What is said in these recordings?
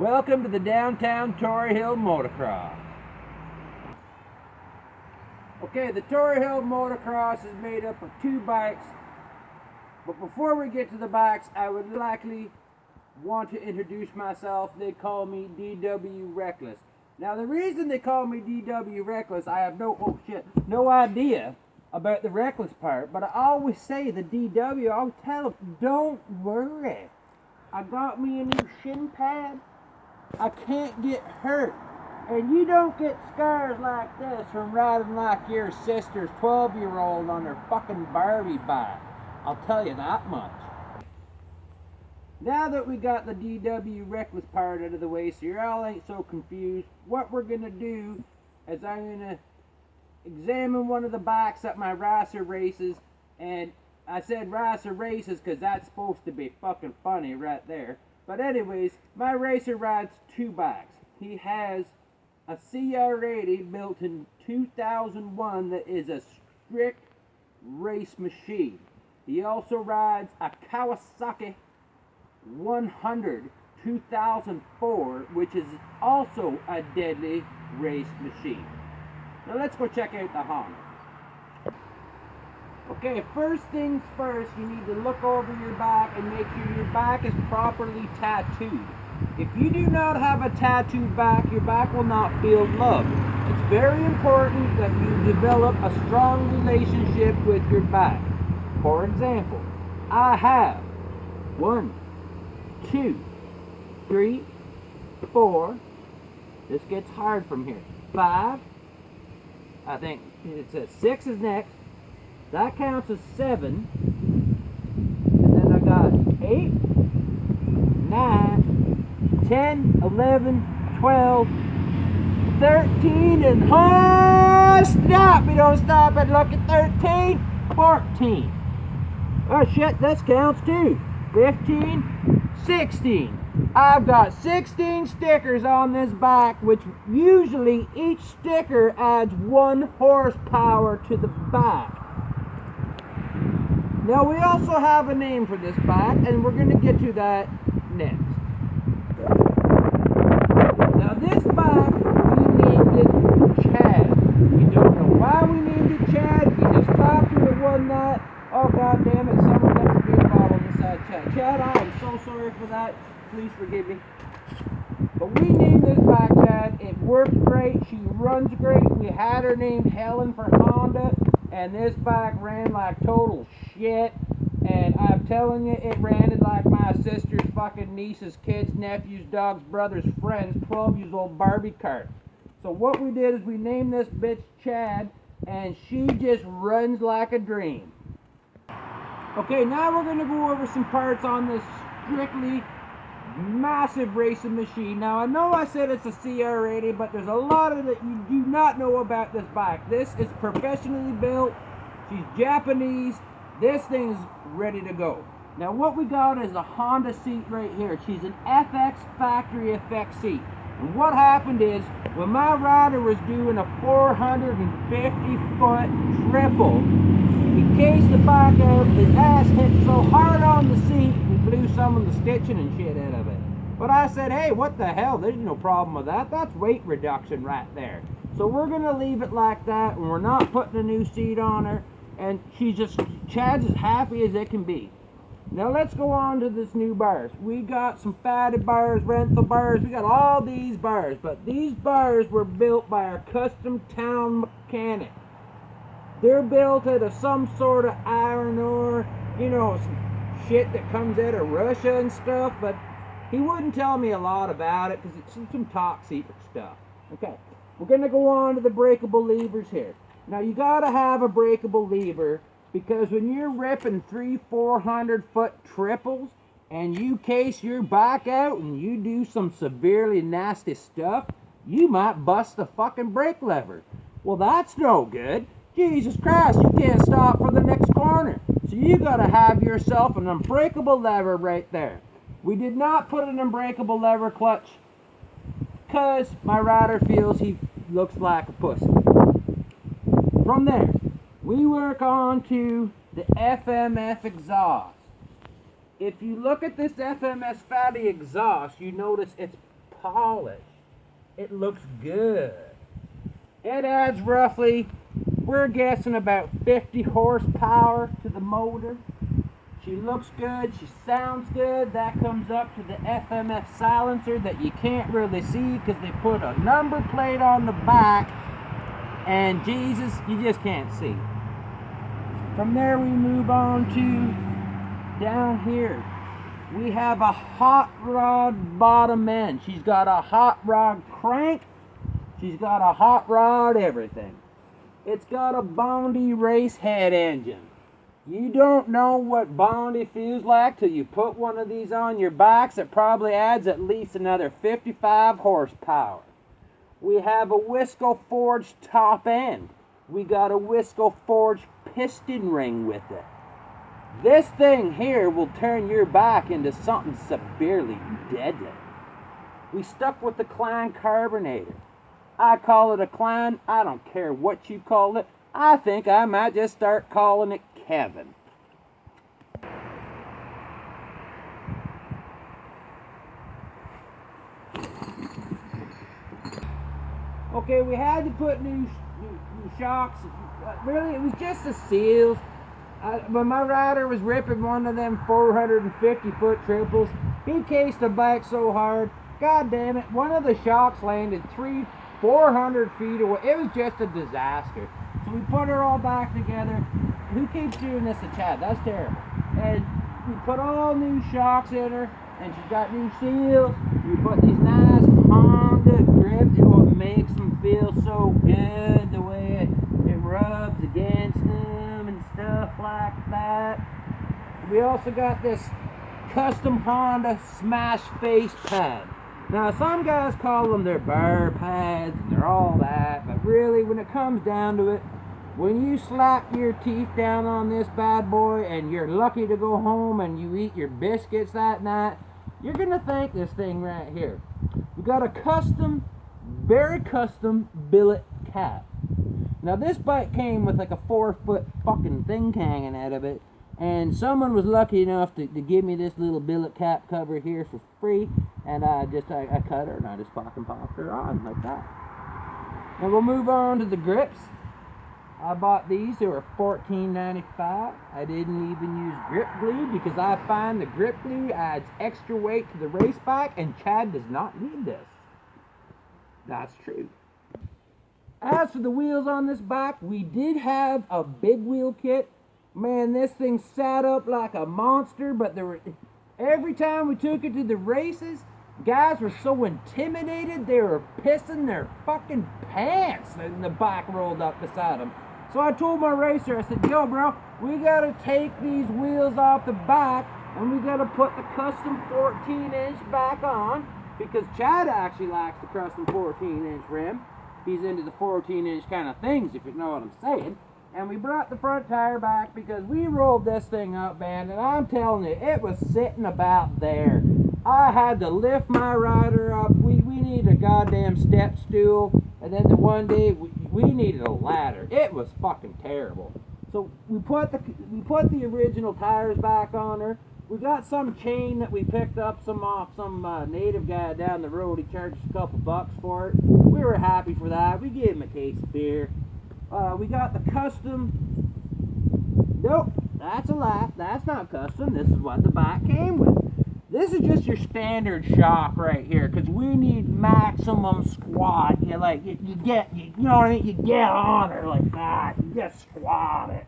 Welcome to the downtown Tory Hill Motocross. Okay, the Tory Hill Motocross is made up of two bikes, but before we get to the bikes, I would likely want to introduce myself. They call me DW Reckless. Now, the reason they call me DW Reckless, I have no idea about the reckless part, but I always say the DW, I'll tell them, don't worry. I got me a new shin pad. I can't get hurt. And you don't get scars like this from riding like your sister's 12-year-old on her fucking Barbie bike. I'll tell you that much. Now that we got the DW Reckless part out of the way, so you all ain't so confused, what we're going to do is I'm going to examine one of the bikes at my racer races. And I said racer races because that's supposed to be fucking funny right there. But anyways, my racer rides two bikes. He has a CR80 built in 2001 that is a strict race machine. He also rides a Kawasaki 100 2004, which is also a deadly race machine. Now let's go check out the Honda. Okay, first things first, you need to look over your bike and make sure your bike is properly tattooed. If you do not have a tattooed bike, your bike will not feel love. It's very important that you develop a strong relationship with your bike. For example, I have 1, 2, 3, 4. This gets hard from here. 5. I think it says 6 is next. That counts as 7. And then I got 8, 9, 10, 11, 12, 13, and stop! We don't stop at look at 13, 14. Oh shit, this counts too. 15, 16. I've got 16 stickers on this bike, which usually each sticker adds 1 horsepower to the bike. Now we also have a name for this bike, and we're going to get to that next. Now this bike, we named it Chad. We don't know why we named it Chad. We just talked to it one night. Oh god damn it, someone left a beer bottle inside Chad. Chad, I am so sorry for that. Please forgive me. But we named this bike Chad. It works great. She runs great. We had her named Helen for Honda. And this bike ran like total shit. And I'm telling you, it ran it like my sister's fucking niece's kids, nephews, dogs, brothers, friends, 12 years old Barbie cart. So what we did is we named this bitch Chad, and she just runs like a dream. Okay, now we're going to go over some parts on this strictly massive racing machine. Now I know I said it's a CR80, but there's a lot of that you do not know about this bike. This is professionally built. She's Japanese. This thing's ready to go. Now what we got is a Honda seat right here. She's an FX factory effect seat. And what happened is, when my rider was doing a 450-foot triple, he cased the bike out, his ass hit so hard on the seat, he blew some of the stitching and shit out of it. But I said, hey, what the hell, there's no problem with that. That's weight reduction right there. So we're going to leave it like that, and we're not putting a new seat on her. And Chad's as happy as it can be. Now let's go on to this new bars. We got some fatted bars, rental bars, we got all these bars. But these bars were built by our custom town mechanic. They're built out of some sort of iron ore, you know, some shit that comes out of Russia and stuff. But he wouldn't tell me a lot about it because it's some top secret stuff. Okay, we're going to go on to the breakable levers here. Now you got to have a breakable lever, because when you're ripping 300-400 foot triples and you case your bike out and you do some severely nasty stuff, you might bust the fucking brake lever. Well, that's no good. Jesus Christ, you can't stop for the next corner. So you got to have yourself an unbreakable lever right there. We did not put an unbreakable lever clutch because my rider feels he looks like a pussy. From there, we work on to the FMF exhaust. If you look at this FMS fatty exhaust, you notice it's polish. It looks good. It adds roughly, we're guessing about 50 horsepower to the motor. She looks good, she sounds good. That comes up to the FMF silencer that you can't really see because they put a number plate on the back, and Jesus, you just can't see. From there we move on to down here. We have a hot rod bottom end. She's got a hot rod crank. She's got a hot rod everything. It's got a Bondi race head engine. You don't know what Bondi feels like till you put one of these on your backs. It probably adds at least another 55 horsepower. We have a Wisco forged top end. We got a Wisco forged piston ring with it. This thing here will turn your back into something severely deadly. We stuck with the Klein carbonator. I call it a Klein. I don't care what you call it. I think I might just start calling it Kevin. Okay, we had to put new shocks. Really, it was just the seals. When my rider was ripping one of them 450-foot triples, he cased the bike so hard, god damn it, one of the shocks landed 400 feet away. It was just a disaster. So we put her all back together. Who keeps doing this to Chad? That's terrible. And we put all new shocks in her, and she's got new seals. We put these nice Honda grips. It makes them feel so good, the way it rubs against them and stuff like that. We also got this custom Honda smash face pad. Now, some guys call them their bar pads, and they're all that, but really, when it comes down to it, when you slap your teeth down on this bad boy and you're lucky to go home and you eat your biscuits that night, you're going to thank this thing right here. We got a custom, very custom billet cap. Now, this bike came with like a 4-foot fucking thing hanging out of it, and someone was lucky enough to give me this little billet cap cover here for free, and I cut her and I just fucking popped her on like that. Now we'll move on to the grips. I bought these. They were $14.95. I didn't even use grip glue because I find the grip glue adds extra weight to the race bike, and Chad does not need this. That's true. As for the wheels on this bike, we did have a big wheel kit. Man, this thing sat up like a monster, but every time we took it to the races, guys were so intimidated they were pissing their fucking pants and the bike rolled up beside them. So I told my racer, I said, yo bro, we gotta take these wheels off the bike and we gotta put the custom 14-inch back on, because Chad actually likes the custom 14-inch rim. He's into the 14-inch kind of things, if you know what I'm saying. And we brought the front tire back because we rolled this thing up, man, and I'm telling you, it was sitting about there. I had to lift my rider up. We needed a goddamn step stool, and then the one day we needed a ladder. It was fucking terrible. So we put the original tires back on her. We got some chain that we picked up off some native guy down the road. He charged us a couple bucks for it. We were happy for that. We gave him a case of beer. We got the custom. Nope, that's a lie. That's not custom. This is what the bike came with. This is just your standard shock right here, because we need maximum squat. You know what I mean? You get on her like that. You just squat it.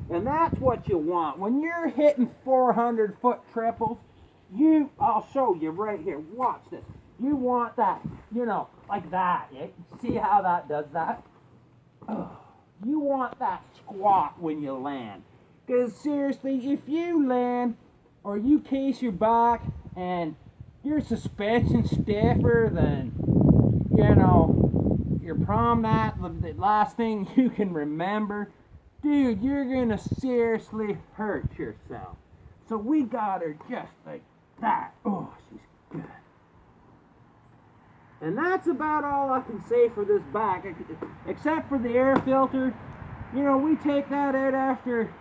And that's what you want. When you're hitting 400-foot triples, I'll show you right here. Watch this. You want that, like that. See how that does that? You want that squat when you land. Because seriously, if you land or you case your bike and your suspension stiffer than, your prom night, the last thing you can remember, dude, you're going to seriously hurt yourself. So we got her just like that. Oh, she's good. And that's about all I can say for this bike, except for the air filter. We take that out after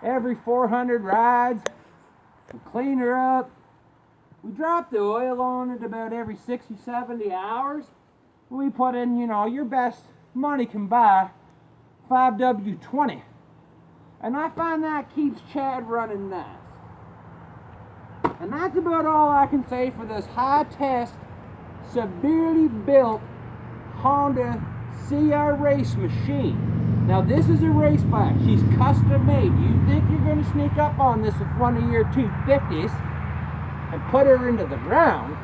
every 400 rides. We clean her up. We drop the oil on it about every 60, 70 hours. We put in, you know, your best money can buy 5W20. And I find that keeps Chad running nice. And that's about all I can say for this high-test, severely built Honda CR race machine. Now this is a race bike. She's custom made. You think you're going to sneak up on this with one of your 250s and put her into the ground?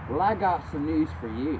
Well, I got some news for you.